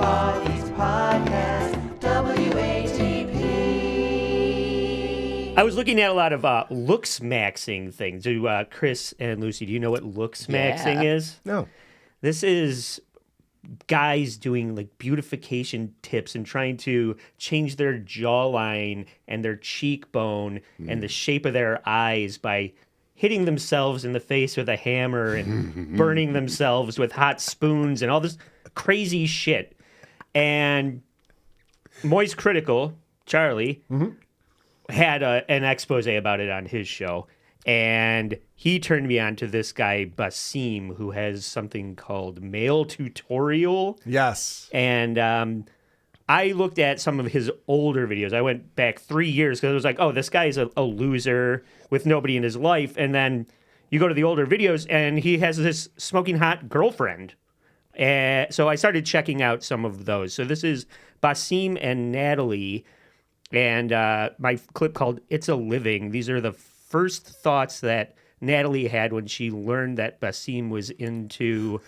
Parties Podcast, WATP. I was looking at a lot of looksmaxing things. Do Chris and Lucy, do you know what looksmaxing is? No. This is guys doing like beautification tips and trying to change their jawline and their cheekbone and the shape of their eyes by hitting themselves in the face with a hammer and burning themselves with hot spoons and all this crazy shit. And Moist Critical, Charlie, had an expose about it on his show. And he turned me on to this guy, Baseem, who has something called Male Tutorial. Yes. And I looked at some of his older videos. I went back 3 years because I was like, oh, this guy is a loser with nobody in his life. And then you go to the older videos and he has this smoking hot girlfriend. So I started checking out some of those. So this is Baseem and Natalie. And my clip called It's a Living. These are the first thoughts that Natalie had when she learned that Baseem was into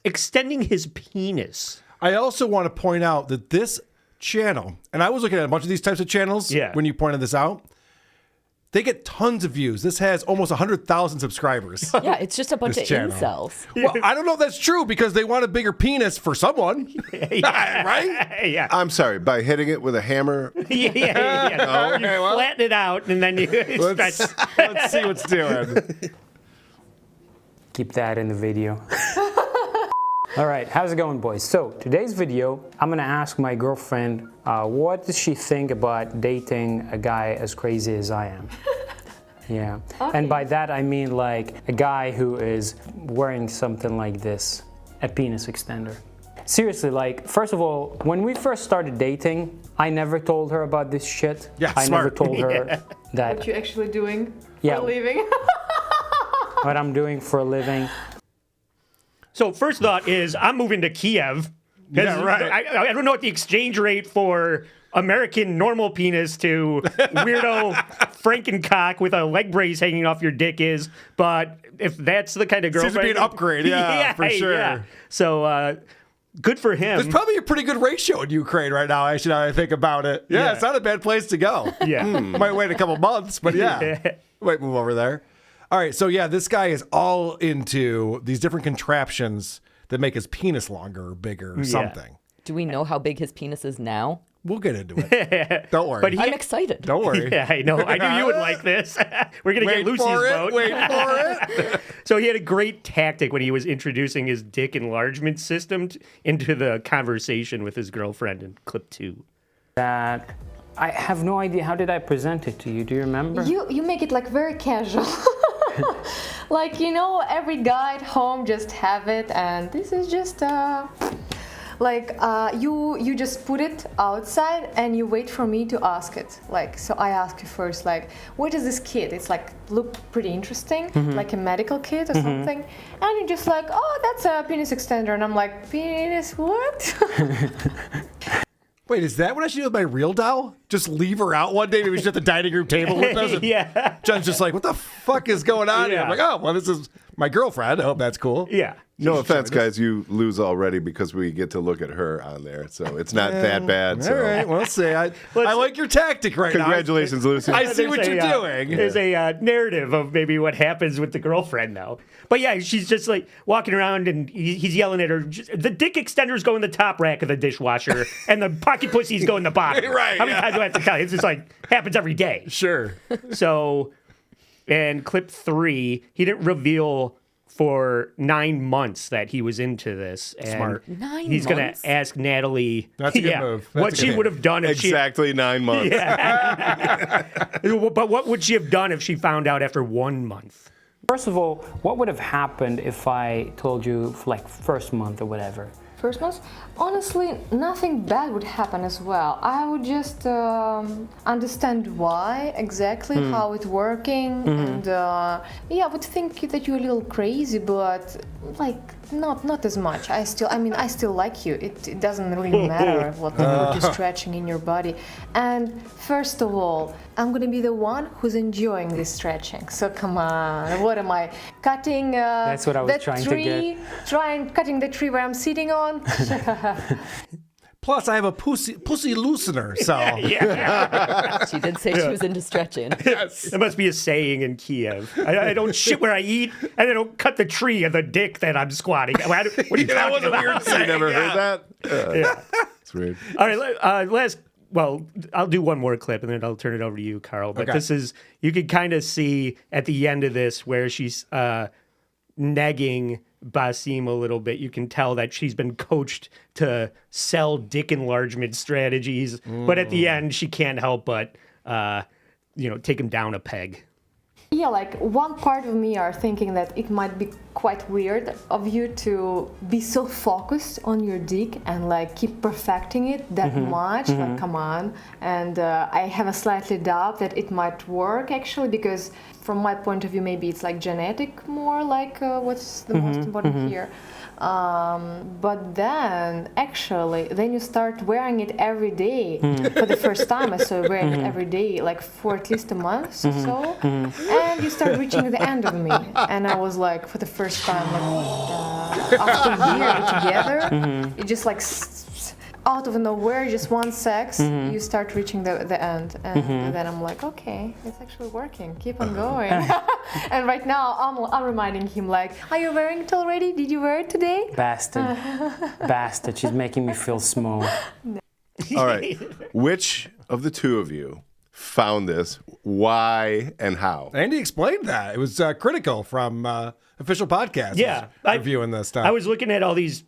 extending his penis. I also want to point out that this channel, and I was looking at a bunch of these types of channels when you pointed this out, they get tons of views. This has almost 100,000 subscribers. Yeah, it's just a bunch of incels. Well, I don't know if that's true because they want a bigger penis for someone. Right? Yeah. I'm sorry, by hitting it with a hammer? Yeah. Okay, You flatten it out and then you Let's see what's doing. Keep that in the video. All right, how's it going, boys? So today's video, I'm gonna ask my girlfriend, what does she think about dating a guy as crazy as I am? Yeah, Okay. and by that I mean like a guy who is wearing something like this, a penis extender. Seriously, like, first of all, when we first started dating, I never told her about this shit. Yeah, I never smart. told her that What you actually doing Yeah. for a living? what I'm doing for a living. So first thought is I'm moving to Kiev. Yeah, right. I don't know what the exchange rate for American normal penis to weirdo Frankencock with a leg brace hanging off your dick is, but if that's the kind of girlfriend... Seems to be an upgrade, yeah, for sure. Yeah. So good for him. There's probably a pretty good ratio in Ukraine right now, actually, now that I think about it. Yeah, it's not a bad place to go. Yeah. Might wait a couple months, but yeah. Might move over there. All right, so yeah, this guy is all into these different contraptions that make his penis longer or bigger or something. Do we know how big his penis is now? We'll get into it. Don't worry. But I'm excited. Don't worry. Yeah, I know. I knew you would like this. We're going to get Lucy's vote. Wait for it. So he had a great tactic when he was introducing his dick enlargement system into the conversation with his girlfriend in clip 2. That I have no idea. How did I present it to you? Do you remember? You make it like very casual. Like, you know, every guy at home just have it, and this is just you just put it outside and you wait for me to ask it. Like, so I ask you first, like, what is this kit? It's like look pretty interesting, like a medical kit or something, and you're just like, oh, that's a penis extender, and I'm like, penis what? Wait, is that what I should do with my real doll? Just leave her out one day, maybe she's at the dining room table with us? And Yeah. John's just like, what the fuck is going on here? I'm like, oh, well, this is my girlfriend. I hope that's cool. Yeah. No offense, guys, you lose already because we get to look at her on there, so it's not that bad. All So. right, well, say I like your tactic right Congratulations, Lucy. now. I see what you're doing. There's a narrative of maybe what happens with the girlfriend now. But yeah, she's just like walking around and he's yelling at her. The dick extenders go in the top rack of the dishwasher and the pocket pussies go in the bottom. Right, How many times do I have to tell you? It's just like happens every day. Sure. So, in clip 3, he didn't reveal for 9 months that he was into this. And Smart. 9 he's going months? to ask Natalie That's a good move. That's what a she good would have done if Exactly 9 months. But what would she have done if she found out after 1 month? First of all, what would have happened if I told you for like first month or whatever? First month, honestly, nothing bad would happen as well. I would just understand why exactly, how it's working, and I would think that you're a little crazy, but like not as much. I still like you. It doesn't really matter what you're stretching in your body. And first of all, I'm gonna be the one who's enjoying this stretching. So come on, what am I cutting? That's what I was trying to get. Cutting the tree where I'm sitting on. Plus, I have a pussy loosener, so She did say she was into stretching. There must be a saying in Kiev. I don't shit where I eat, and I don't cut the tree of the dick that I'm squatting. What are you talking about? You never heard that? Yeah. It's weird. All right, well, I'll do one more clip and then I'll turn it over to you, Carl. But this is, you can kind of see at the end of this where she's negging Baseem a little bit. You can tell that she's been coached to sell dick enlargement strategies. But at the end, she can't help but, take him down a peg. Yeah, like one part of me are thinking that it might be quite weird of you to be so focused on your dick and like keep perfecting it that much. Like, come on. And I have a slightly doubt that it might work actually, because from my point of view, maybe it's like genetic more, like what's the most important here. But then you start wearing it every day. For the first time I saw you wearing it every day, like for at least a month or so. And you start reaching the end of me. And I was like, for the first time, like, after a year together, it just like out of nowhere, just one sex, you start reaching the end. And then I'm like, okay, it's actually working. Keep on going. And right now, I'm reminding him like, are you wearing it already? Did you wear it today? Bastard. Bastard. She's making me feel small. All right. Which of the two of you found this? Why and how? Andy explained that. It was critical from Official Podcast. Yeah. Reviewing this stuff. I was looking at all these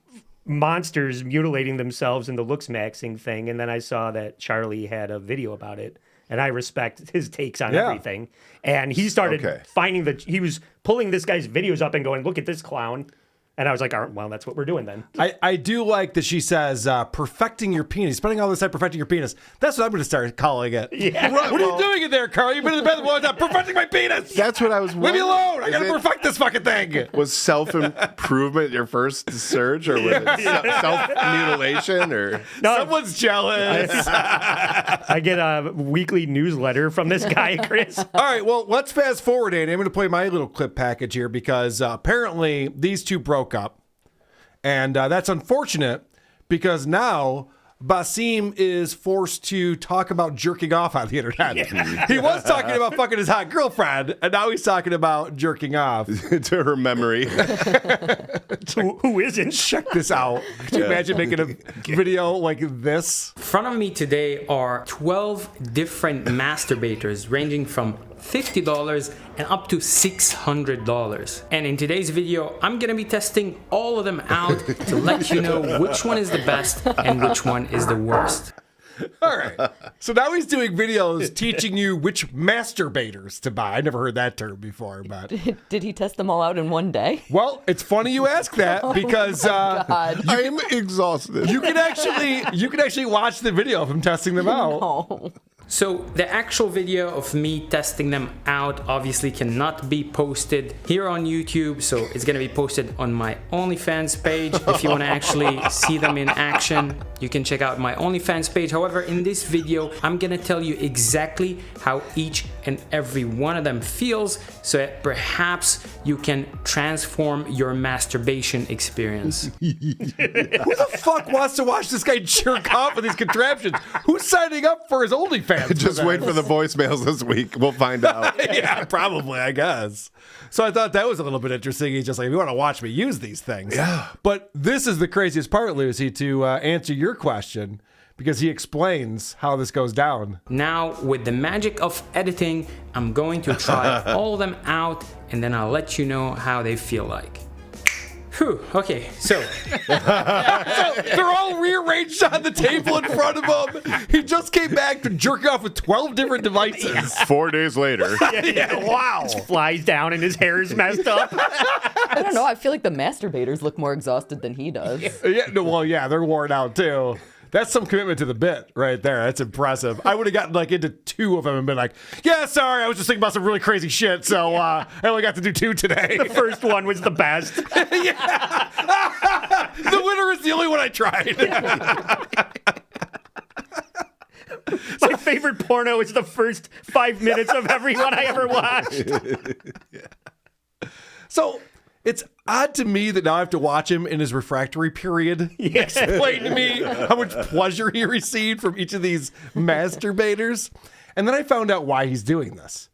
monsters mutilating themselves in the looksmaxing thing, and then I saw that Charlie had a video about it, and I respect his takes on everything. And he started finding he was pulling this guy's videos up and going, look at this clown. And I was like, all right, well, that's what we're doing then. I do like that she says, perfecting your penis. Spending all this time perfecting your penis. That's what I'm going to start calling it. Yeah. What are you doing in there, Carl? You've been in the bathroom all the time. Perfecting my penis. That's what I was wondering. Leave me alone. I got to perfect this fucking thing. Was self-improvement your first search, or was it self-mutilation? Or Someone's jealous. I get a weekly newsletter from this guy, Chris. All right, well, let's fast forward, Andy. I'm going to play my little clip package here because apparently these two broke up. And that's unfortunate because now Baseem is forced to talk about jerking off on the internet. He was talking about fucking his hot girlfriend, and now he's talking about jerking off. to her memory. Who isn't? Check this out. Could you imagine making a video like this? In front of me today are 12 different masturbators ranging from $50 and up to $600. And in today's video, I'm gonna be testing all of them out to let you know which one is the best and which one is the worst. All right. So now he's doing videos teaching you which masturbators to buy. I never heard that term before, but Did he test them all out in one day? well, it's funny you ask that because I'm exhausted. you can actually watch the video of him testing them out. Oh. So the actual video of me testing them out obviously cannot be posted here on YouTube, so it's gonna be posted on my OnlyFans page. If you wanna actually see them in action, you can check out my OnlyFans page. However, in this video, I'm gonna tell you exactly how each and every one of them feels, so that perhaps you can transform your masturbation experience. Who the fuck wants to watch this guy jerk off with these contraptions? Who's signing up for his OnlyFans? Just wait for the voicemails this week. We'll find out. Yeah, probably, I guess. So I thought that was a little bit interesting. He's just like, if you want to watch me use these things. Yeah. But this is the craziest part, Lucy, to answer your question, because he explains how this goes down. Now, with the magic of editing, I'm going to try all of them out, and then I'll let you know how they feel like. Whew, okay, so They're all rearranged on the table in front of him. He just came back to jerk off with 12 different devices. 4 days later. Wow. Flies down and his hair is messed up. I don't know. I feel like the masturbators look more exhausted than he does. Yeah, they're worn out too. That's some commitment to the bit right there. That's impressive. I would have gotten like into 2 of them and been like, yeah, sorry, I was just thinking about some really crazy shit, so I only got to do 2 today. The first one was the best. Yeah. The winner is the only one I tried. My favorite porno is the first 5 minutes of every one I ever watched. So It's odd to me that now I have to watch him in his refractory period explain to me how much pleasure he received from each of these masturbators. And then I found out why he's doing this.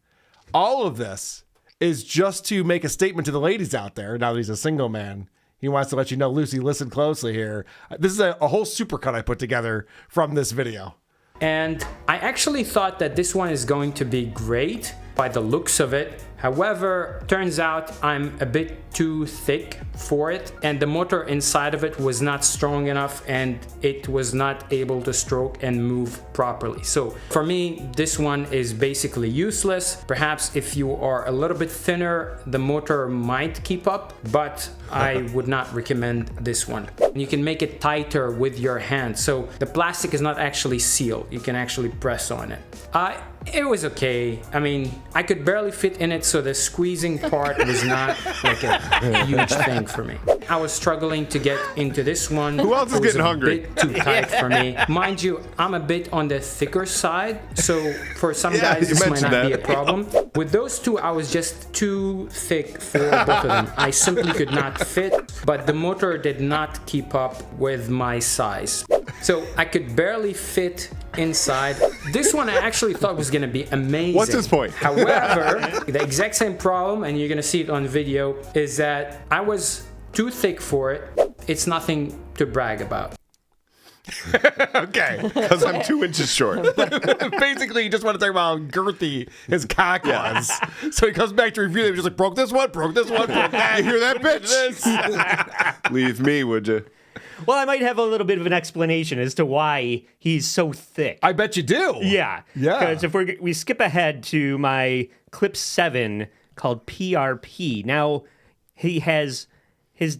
All of this is just to make a statement to the ladies out there, now that he's a single man. He wants to let you know, Lucy, listen closely here. This is a whole supercut I put together from this video. And I actually thought that this one is going to be great by the looks of it. However, turns out I'm a bit too thick for it, and the motor inside of it was not strong enough, and it was not able to stroke and move properly. So for me, this one is basically useless. Perhaps if you are a little bit thinner, the motor might keep up, but I would not recommend this one. You can make it tighter with your hand, so the plastic is not actually sealed. You can actually press on it. It was okay. I mean, I could barely fit in it, so the squeezing part was not like a huge thing for me. I was struggling to get into this one. Who else is getting hungry? Bit too tight for me. Mind you, I'm a bit on the thicker side, so for some guys this might not be a problem. With those two, I was just too thick for both of them. I simply could not fit, but the motor did not keep up with my size. So I could barely fit inside. This one I actually thought was gonna be amazing. What's his point? However, the exact same problem, and you're gonna see it on video, is that I was too thick for it. It's nothing to brag about. Okay. Because I'm 2 inches short. Basically, you just want to talk about how girthy his cock was. So he comes back to review it. He's just like, broke this one, broke that. You hear that, bitch? Leave me, would you? Well, I might have a little bit of an explanation as to why he's so thick. I bet you do. Yeah. Yeah. Because if we skip ahead to my clip 7 called PRP, now his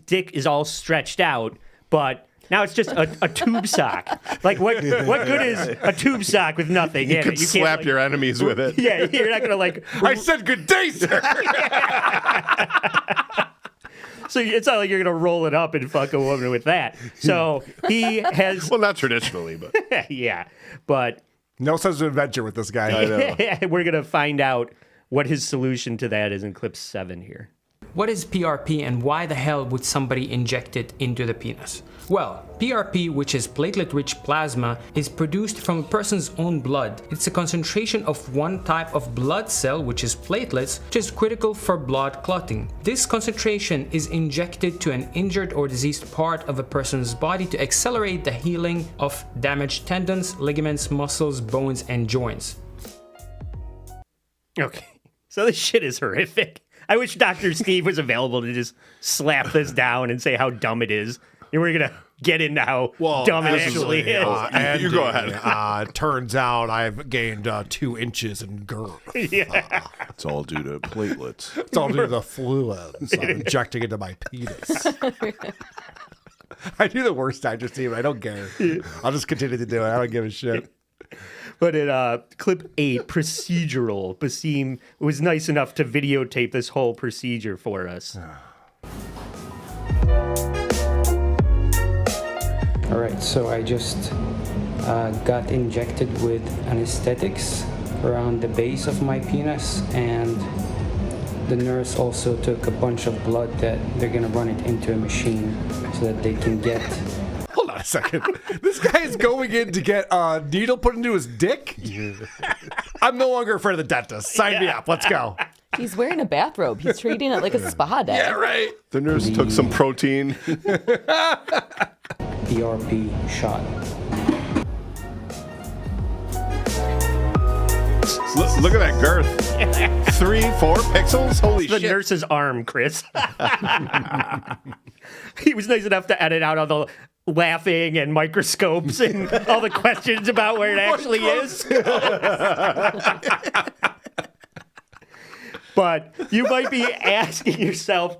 dick is all stretched out, but now it's just a tube sock. Like, what good is a tube sock with nothing in You it? could slap like, your enemies with it. Yeah, you're not gonna like. I said good day, sir. So it's not like you're gonna roll it up and fuck a woman with that. So he has. Well, not traditionally, but Yeah, but No sense of adventure with this guy. I know. we're gonna find out what his solution to that is in clip 7 here. What is PRP and why the hell would somebody inject it into the penis? Well, PRP, which is platelet-rich plasma, is produced from a person's own blood. It's a concentration of one type of blood cell, which is platelets, which is critical for blood clotting. This concentration is injected to an injured or diseased part of a person's body to accelerate the healing of damaged tendons, ligaments, muscles, bones, and joints. Okay, so this shit is horrific. I wish Dr. Steve was available to just slap this down and say how dumb it is. And we're going to get into how dumb it actually is. You go ahead. Turns out I've gained 2 inches in girth. Yeah. It's all due to platelets. It's all due to the fluids I'm injecting into my penis. I do the worst Dr. Steve. I don't care. I'll just continue to do it. I don't give a shit. But in clip 8, procedural, Baseem was nice enough to videotape this whole procedure for us. All right, so I just got injected with anesthetics around the base of my penis, and the nurse also took a bunch of blood that they're gonna run it into a machine so that they can get. Hold on a second. This guy is going in to get a needle put into his dick? I'm no longer afraid of the dentist. Sign me up. Let's go. He's wearing a bathrobe. He's treating it like a spa day. Yeah, right. The nurse took some protein. PRP shot. Look at that girth. 3, 4 pixels? Holy The shit. nurse's arm, Chris. He was nice enough to edit out all the laughing and microscopes and all the questions about where it actually is. But you might be asking yourself,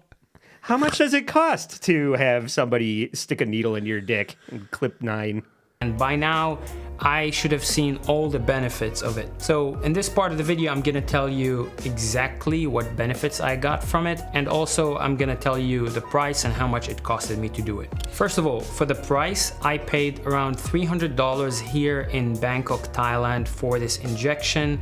how much does it cost to have somebody stick a needle in your dick in clip 9? And by now, I should have seen all the benefits of it. So in this part of the video, I'm gonna tell you exactly what benefits I got from it, and also I'm gonna tell you the price and how much it costed me to do it. First of all, for the price, I paid around $300 here in Bangkok, Thailand for this injection.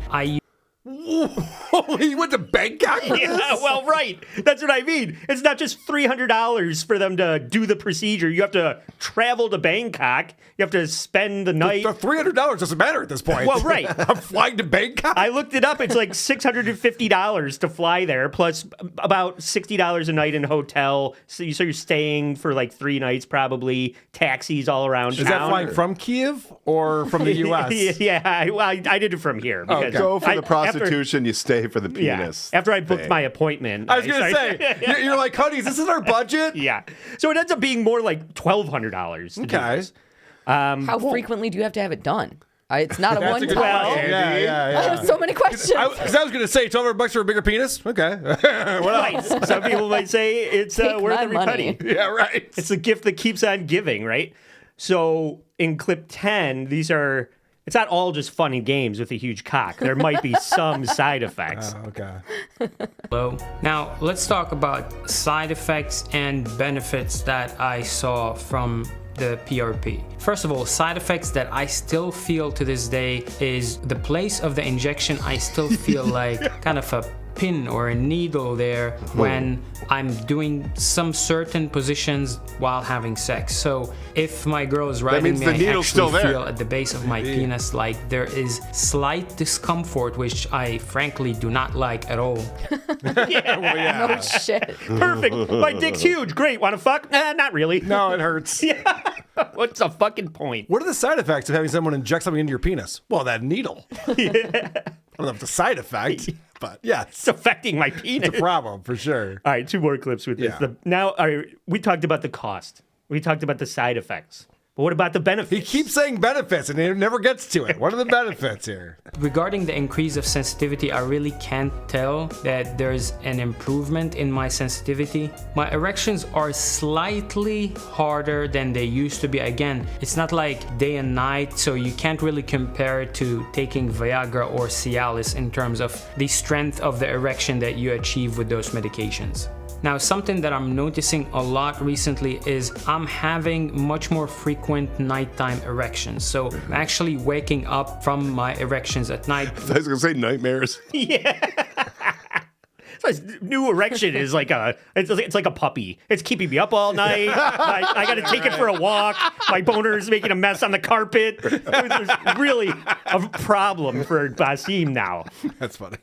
He went to Bangkok for Yeah, this? well, right. That's what I mean. It's not just $300 for them to do the procedure. You have to travel to Bangkok. You have to spend the night. The $300 doesn't matter at this point. Well, right. I'm flying to Bangkok. I looked it up. It's like $650 to fly there, plus about $60 a night in hotel. So you're staying for like 3 nights, probably. Taxis all around Is town. that flying from Kiev or from the U.S.? Yeah, I did it from here. Because Go for the after- prostitution, you stay for the penis. Yeah, after I booked thing. my appointment. I was going to say, you're like, honey, this is our budget? Yeah. So it ends up being more like $1,200. to do Okay. this. How frequently do you have to have it done? It's not a That's one a good time. question. Yeah. I have so many questions. Because I was going to say, $1,200 for a bigger penis? Okay. What else? Right. Some people might say it's Take worth my every money. penny. Yeah, right. It's the gift that keeps on giving, right? So in clip 10, it's not all just fun and games with a huge cock. There might be some side effects. Okay. Hello. Now, let's talk about side effects and benefits that I saw from the PRP. First of all, side effects that I still feel to this day is the place of the injection. I still feel like kind of a pin or a needle there when I'm doing some certain positions while having sex. So if my girl is riding means me, the I needle's still actually there. feel at the base of my penis like there is slight discomfort, which I frankly do not like at all. No shit. Perfect. My dick's huge. Great. Want to fuck? Not really. No, it hurts. What's the fucking point? What are the side effects of having someone inject something into your penis? Well, that needle. I don't know if it's a side effect, but yeah, It's affecting my penis. it's a problem for sure. All right, 2 more clips with this. Yeah. All right, we talked about the cost. We talked about the side effects. But what about the benefits? He keeps saying benefits and he never gets to it. What are the benefits here? Regarding the increase of sensitivity, I really can't tell that there's an improvement in my sensitivity. My erections are slightly harder than they used to be. Again, it's not like day and night, so you can't really compare it to taking Viagra or Cialis in terms of the strength of the erection that you achieve with those medications. Now, something that I'm noticing a lot recently is I'm having much more frequent nighttime erections. So I'm actually waking up from my erections at night. I was going to say nightmares. This new erection is like it's like a puppy. It's keeping me up all night. I got to take it for a walk. My boner is making a mess on the carpet. It's really a problem for Baseem now. That's funny.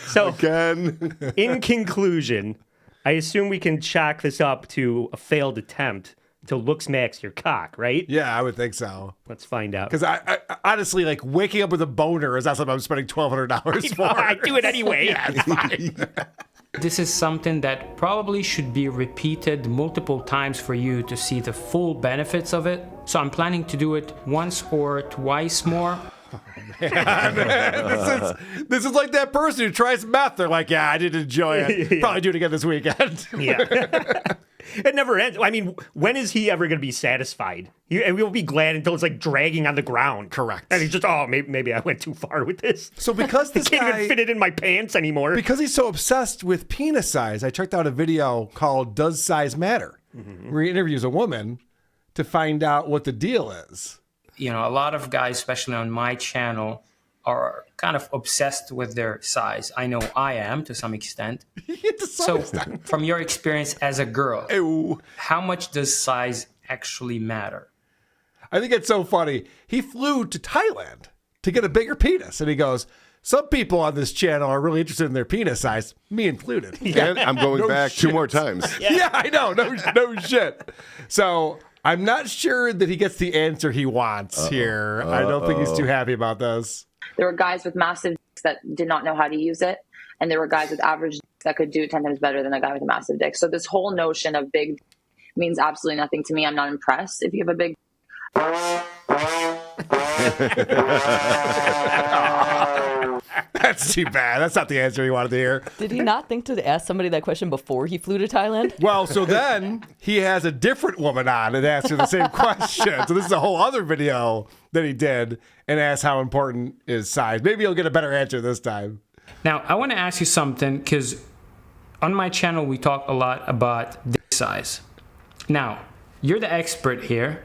So, Again. in conclusion, I assume we can chalk this up to a failed attempt to looksmax your cock, right? Yeah, I would think so. Let's find out. Because I honestly, like, waking up with a boner is not something I'm spending $1,200 for. I do it anyway. Yeah, it's fine. This is something that probably should be repeated multiple times for you to see the full benefits of it. So I'm planning to do it once or twice more. This is like that person who tries meth. They're like, yeah, I didn't enjoy it. Probably do it again this weekend. Yeah. It never ends. I mean, when is he ever going to be satisfied? And we will be glad until it's like dragging on the ground. Correct. And he's just, maybe I went too far with this. So because I this can't guy, even fit it in my pants anymore. because he's so obsessed with penis size, I checked out a video called "Does Size Matter?" where he interviews a woman to find out what the deal is. You know, a lot of guys, especially on my channel, are kind of obsessed with their size. I know I am to some extent. So from your experience as a girl, how much does size actually matter? I think it's so funny. He flew to Thailand to get a bigger penis, and he goes, "Some people on this channel are really interested in their penis size, me included." And I'm going No back shit. 2 more times. Yeah, I know. No shit. So I'm not sure that he gets the answer he wants here. I don't think he's too happy about this. There were guys with massive dicks that did not know how to use it. And there were guys with average dicks that could do it 10 times better than a guy with a massive dick. So this whole notion of big means absolutely nothing to me. I'm not impressed if you have a big. That's too bad. That's not the answer he wanted to hear. Did he not think to ask somebody that question before he flew to Thailand? Well, so then he has a different woman on and asks her the same question. So this is a whole other video that he did and asked how important is size. Maybe he'll get a better answer this time. Now, I want to ask you something because on my channel, we talk a lot about dick size. Now, you're the expert here.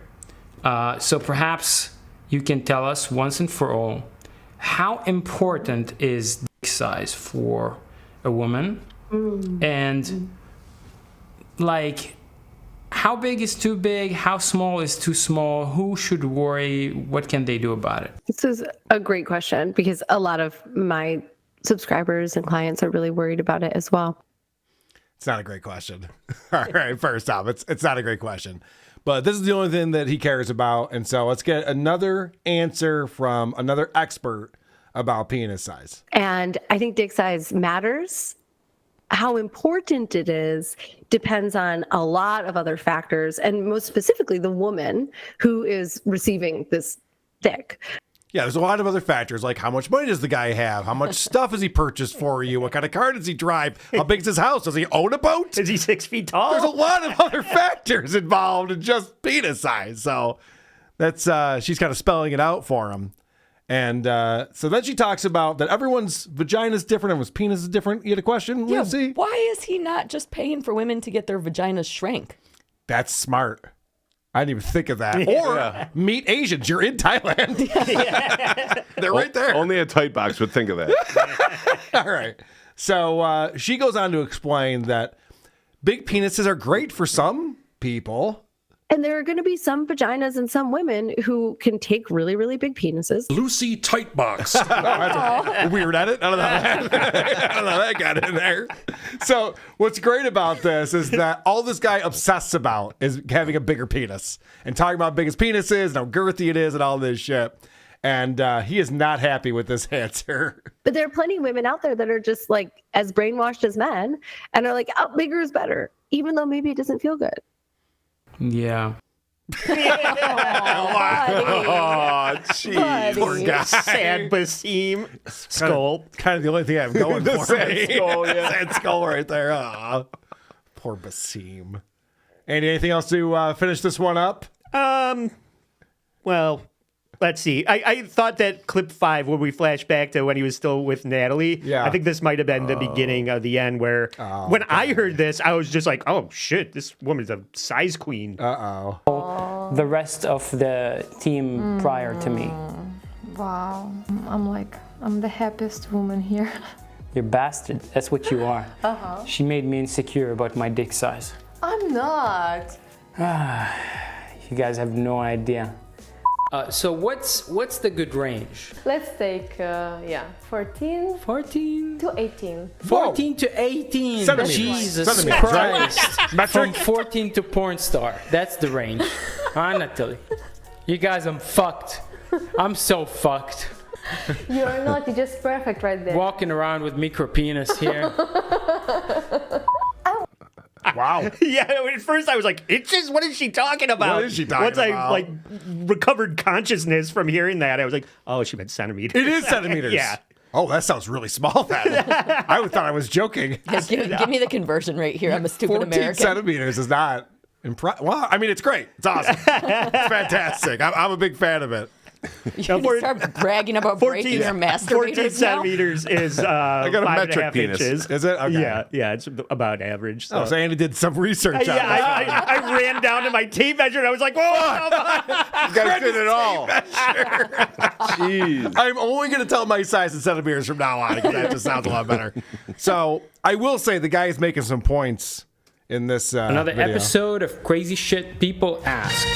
So perhaps you can tell us once and for all, how important is dick size for a woman? And like, how big is too big? How small is too small? Who should worry? What can they do about it? This is a great question because a lot of my subscribers and clients are really worried about it as well. It's not a great question. All right, first off, it's not a great question. But this is the only thing that he cares about. And so let's get another answer from another expert about penis size. And I think dick size matters. How important it is depends on a lot of other factors, and most specifically the woman who is receiving this dick. Yeah, there's a lot of other factors, like how much money does the guy have? How much stuff has he purchased for you? What kind of car does he drive? How big's his house? Does he own a boat? Is he 6 feet tall? There's a lot of other factors involved in just penis size. So that's she's kind of spelling it out for him. And so then she talks about that everyone's vagina is different, everyone's penis is different. You had a question, Yeah, Lucy? why is he not just paying for women to get their vaginas shrank? That's smart. I didn't even think of that. Or meet Asians. You're in Thailand. They're right there. Only a tight box would think of that. All right. So she goes on to explain that big penises are great for some people. And there are going to be some vaginas and some women who can take really, really big penises. Lucy Tightbox. That's a weird edit. I don't know how that got in there. So what's great about this is that all this guy obsesses about is having a bigger penis and talking about biggest penises and how girthy it is and all this shit. And he is not happy with this answer. But there are plenty of women out there that are just like as brainwashed as men and are like, oh, bigger is better, even though maybe it doesn't feel good. Yeah. Oh, jeez. Poor guy. Sad Baseem skull. Kind of the only thing I have going The for sad me. skull, yeah. Sad skull right there. Aw. Poor Baseem. Andy, anything else to finish this one up? Well, let's see. I thought that clip 5, when we flash back to when he was still with Natalie, Yeah. I think this might have been the beginning of the end where when I heard this, I was just like, oh, shit, this woman's a size queen. Uh-oh. The rest of the team prior to me. Wow. I'm the happiest woman here. You're a bastard. That's what you are. She made me insecure about my dick size. I'm not. You guys have no idea. So what's the good range? Let's take, 14 14? to 18. 14 to 18. Centimeters. Jesus Centimeters, right? Christ. From 14 to porn star. That's the range. Natalie. You guys, I'm fucked. I'm so fucked. You're not, you're just perfect right there. Walking around with micro penis here. Wow. Yeah, at first I was like, itches? What is she talking about? What is she talking Once about? I recovered consciousness from hearing that, I was like, oh, she meant centimeters. It is centimeters. Yeah. Oh, that sounds really small, then. I thought I was joking. Yeah, give me the conversion rate here. I'm a stupid 14 American. centimeters is not impressive. Well, I mean, it's great. It's awesome. It's fantastic. I'm a big fan of it. You're gonna start bragging about breaking your 14 masturbators now? centimeters is I got a 5.5 metric penis. inches. Is it? Okay. Yeah, it's about average. So. Oh, so Andy did some research on Yeah, that. I ran down to my tape measure and I was like, whoa, come on. You guys did it all. Jeez. I'm only going to tell my size in centimeters from now on because that just sounds a lot better. So I will say the guy is making some points in this Another video. episode of Crazy Shit People Ask.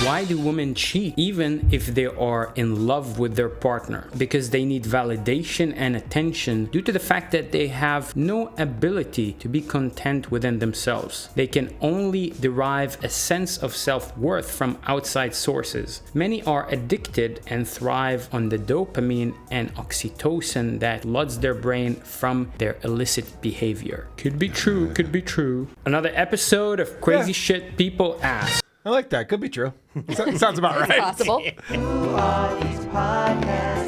Why do women cheat even if they are in love with their partner? Because they need validation and attention due to the fact that they have no ability to be content within themselves. They can only derive a sense of self-worth from outside sources. Many are addicted and thrive on the dopamine and oxytocin that floods their brain from their illicit behavior. Could be true, could be true. Another episode of Crazy Shit People Ask. I like that. Could be true. Sounds about right. Possible. Who are these podcasts?